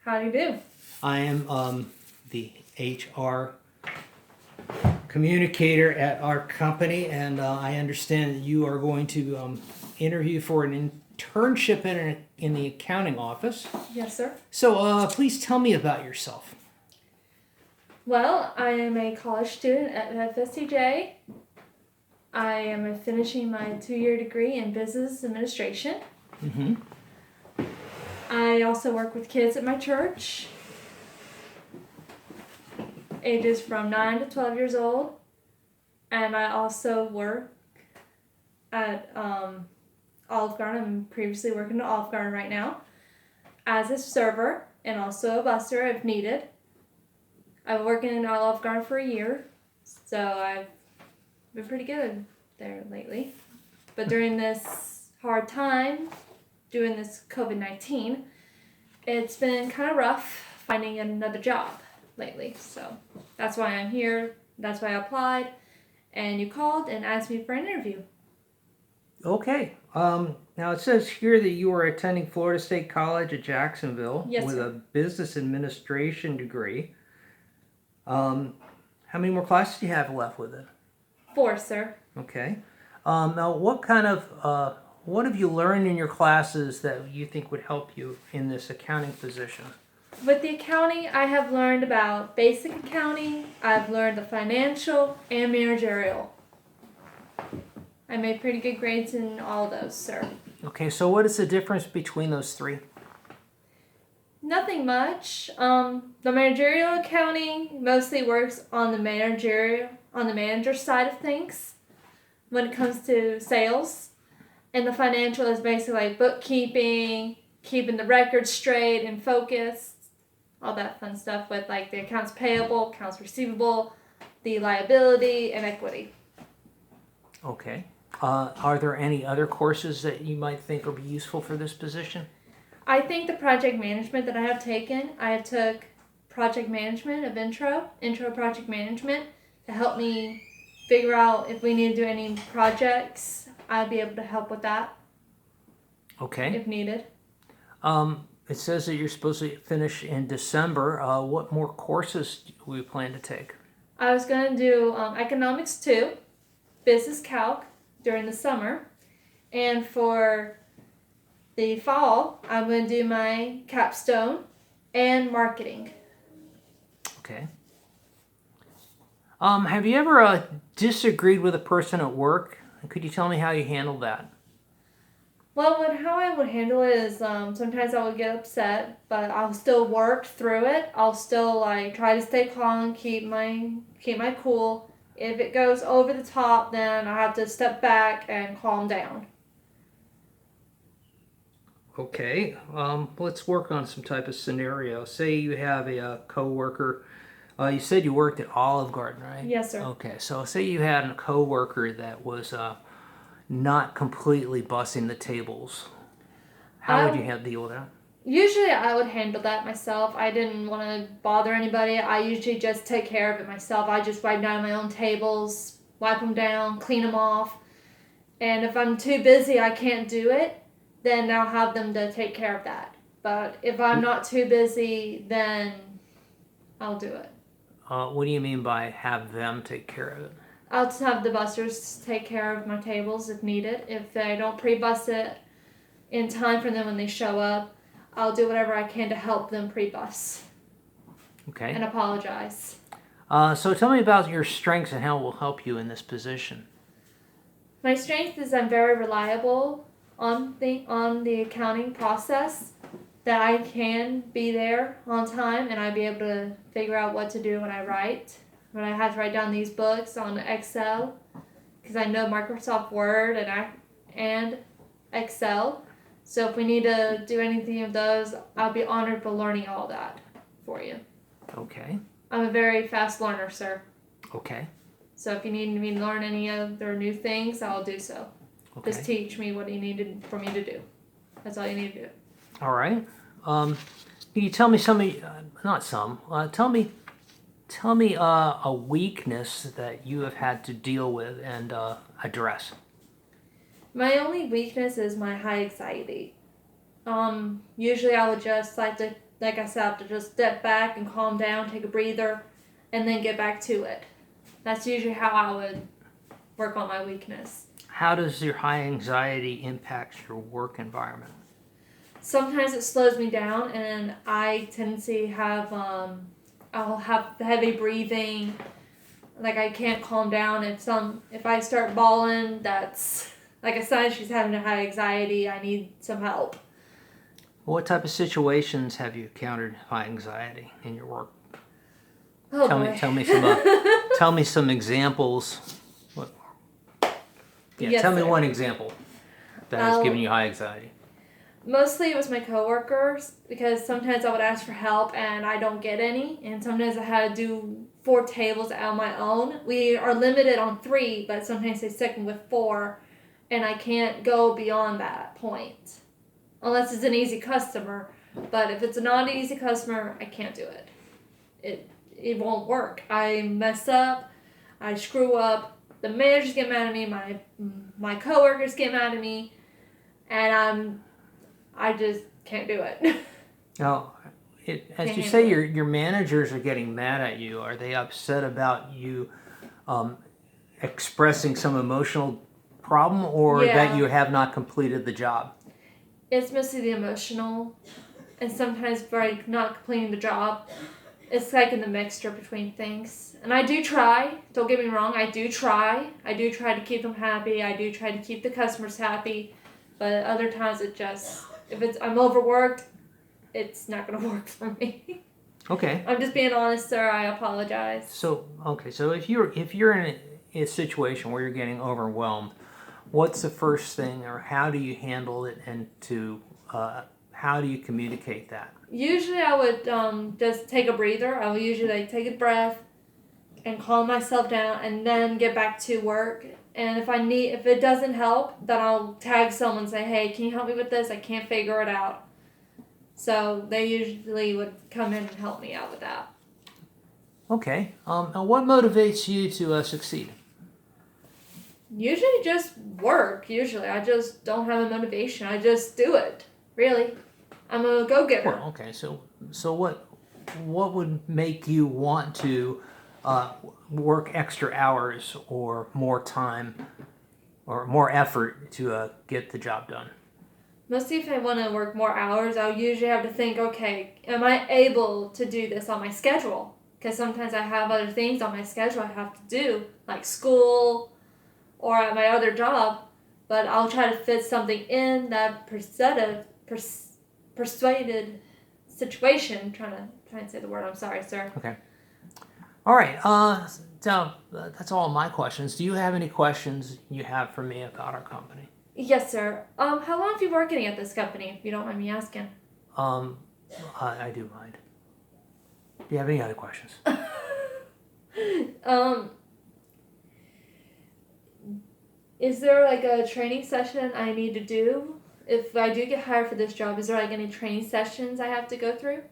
How do you do? I am the HR communicator at our company, and I understand that you are going to interview for an internship in the accounting office. Yes, sir. So please tell me about yourself. Well, I am a college student at FSCJ. I am finishing my 2-year degree in business administration. Mm-hmm. I also work with kids at my church, ages from 9 to 12 years old. And I also work at Olive Garden. I'm previously working at Olive Garden right now as a server and also a busser if needed. I've been working in Olive Garden for a year, so I've been pretty good there lately. But during this hard time, doing this COVID-19, it's been kind of rough finding another job lately. So that's why I'm here. That's why I applied. And you called and asked me for an interview. Okay. Now it says here that you are attending Florida State College at Jacksonville Yes, with sir. a business administration degree. How many more classes do you have left with it? 4, sir. Okay. Now, what have you learned in your classes that you think would help you in this accounting position? With the accounting, I have learned about basic accounting. I've learned the financial and managerial. I made pretty good grades in all those, sir. Okay, so what is the difference between those three? Nothing much. The managerial accounting mostly works on the manager side of things when it comes to sales. And the financial is basically like bookkeeping, keeping the records straight and focused, all that fun stuff with like the accounts payable, accounts receivable, the liability, and equity. Okay. Are there any other courses that you might think will be useful for this position? I think the project management that I have taken, I have took project management of intro project management to help me figure out if we need to do any projects. I'd be able to help with that. Okay. If needed. It says that you're supposed to finish in December. What more courses do we plan to take? I was going to do economics 2, business calc during the summer, and for the fall, I'm going to do my capstone and marketing. Okay. Have you ever disagreed with a person at work? Could you tell me how you handled that? Well, how I would handle it is sometimes I would get upset, but I'll still work through it. I'll still try to stay calm, keep my cool. If it goes over the top, then I have to step back and calm down. Okay, let's work on some type of scenario. Say you have a coworker. You said you worked at Olive Garden, right? Yes, sir. Okay, so say you had a coworker that was not completely bussing the tables. How would you deal with that? Usually I would handle that myself. I didn't want to bother anybody. I usually just take care of it myself. I just wipe down my own tables, wipe them down, clean them off. And if I'm too busy, I can't do it, then I'll have them to take care of that. But if I'm not too busy, then I'll do it. What do you mean by have them take care of it? I'll just have the busters take care of my tables if needed. If they don't pre-bus it in time for them when they show up, I'll do whatever I can to help them pre-bus. Okay. And apologize. So tell me about your strengths and how it will help you in this position. My strength is I'm very reliable on the accounting process, that I can be there on time and I'd be able to figure out what to do when I write. When I have to write down these books on Excel, because I know Microsoft Word and Excel. So if we need to do anything of those, I'll be honored for learning all that for you. Okay. I'm a very fast learner, sir. Okay. So if you need me to learn any other new things, I'll do so. Okay. Just teach me what you needed for me to do. That's all you need to do. All right. Can you tell me tell me a weakness that you have had to deal with and address. My only weakness is my high anxiety. Usually I would just like to like I said, I have to just step back and calm down, take a breather, and then get back to it. That's usually how I would work on my weakness. How does your high anxiety impact your work environment? Sometimes it slows me down, and I tend to have I'll have heavy breathing. Like I can't calm down. If I start bawling, that's like a sign she's having a high anxiety. I need some help. What type of situations have you encountered high anxiety in your work? Oh Tell boy. me tell me some examples. Yes, tell me sir. one example that has given you high anxiety. Mostly it was my coworkers, because sometimes I would ask for help and I don't get any, and sometimes I had to do 4 tables on my own. We are limited on 3, but sometimes they stick me with 4, and I can't go beyond that point unless it's an easy customer. But if it's a not easy customer, I can't do it. It won't work. I mess up, I screw up. The managers get mad at me. My coworkers get mad at me, and I just can't do it. Now, as Can't you say, handle your managers are getting mad at you. Are they upset about you expressing some emotional problem, or Yeah. that you have not completed the job? It's mostly the emotional, and sometimes by not completing the job, it's like in the mixture between things. And I do try. Don't get me wrong. I do try. I do try to keep them happy. I do try to keep the customers happy. But other times if I'm overworked, it's not gonna work for me. Okay. I'm just being honest, sir. I apologize. So if you're in a situation where you're getting overwhelmed, what's the first thing, or how do you handle it, and how do you communicate that? Usually I would just take a breather. I will usually take a breath and calm myself down, and then get back to work. And if it doesn't help, then I'll tag someone and say, hey, can you help me with this? I can't figure it out. So they usually would come in and help me out with that. Okay. And what motivates you to succeed? Usually just work. Usually I just don't have a motivation. I just do it. Really. I'm a go-getter. Well, okay. So what would make you want to work extra hours or more time or more effort to get the job done? Mostly if I want to work more hours, I'll usually have to think, okay, am I able to do this on my schedule? Because sometimes I have other things on my schedule I have to do, like school or at my other job, but I'll try to fit something in that persuaded situation. Trying to say the word. I'm sorry, sir. Okay. All right. So that's all my questions. Do you have any questions you have for me about our company? Yes, sir. How long have you been working at this company, if you don't mind me asking? I do mind. Do you have any other questions? Is there like a training session I need to do? If I do get hired for this job, is there like any training sessions I have to go through?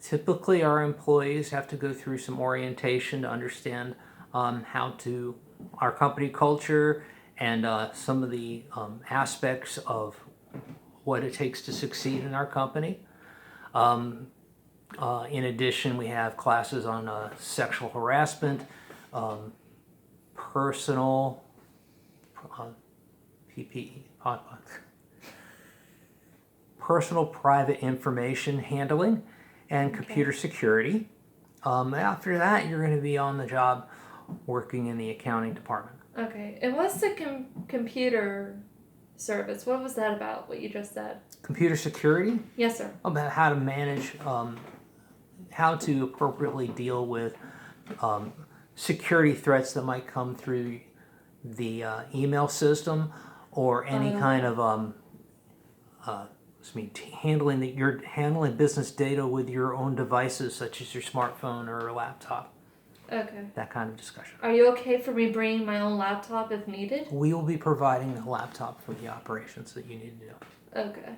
Typically, our employees have to go through some orientation to understand our company culture and some of the aspects of what it takes to succeed in our company. In addition, we have classes on sexual harassment, personal PPE, personal private information handling, and computer security. After that, you're going to be on the job working in the accounting department. Okay. And what's the computer service? What was that about, what you just said? Computer security? Yes, sir. About how to manage, how to appropriately deal with security threats that might come through the email system, or any kind of you're handling business data with your own devices, such as your smartphone or a laptop. Okay. That kind of discussion. Are you okay for me bringing my own laptop if needed? We will be providing the laptop for the operations that you need to do. Okay.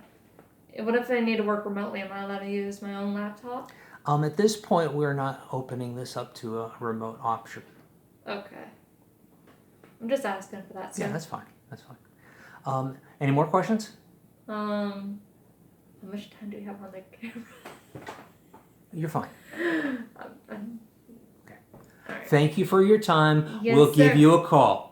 What if I need to work remotely? Am I allowed to use my own laptop? At this point, we're not opening this up to a remote option. Okay. I'm just asking for that, sir. Yeah, that's fine. That's fine. Any more questions? How much time do we have on the camera? You're fine. Um, Thank you for your time. Yes, We'll give sir. you a call.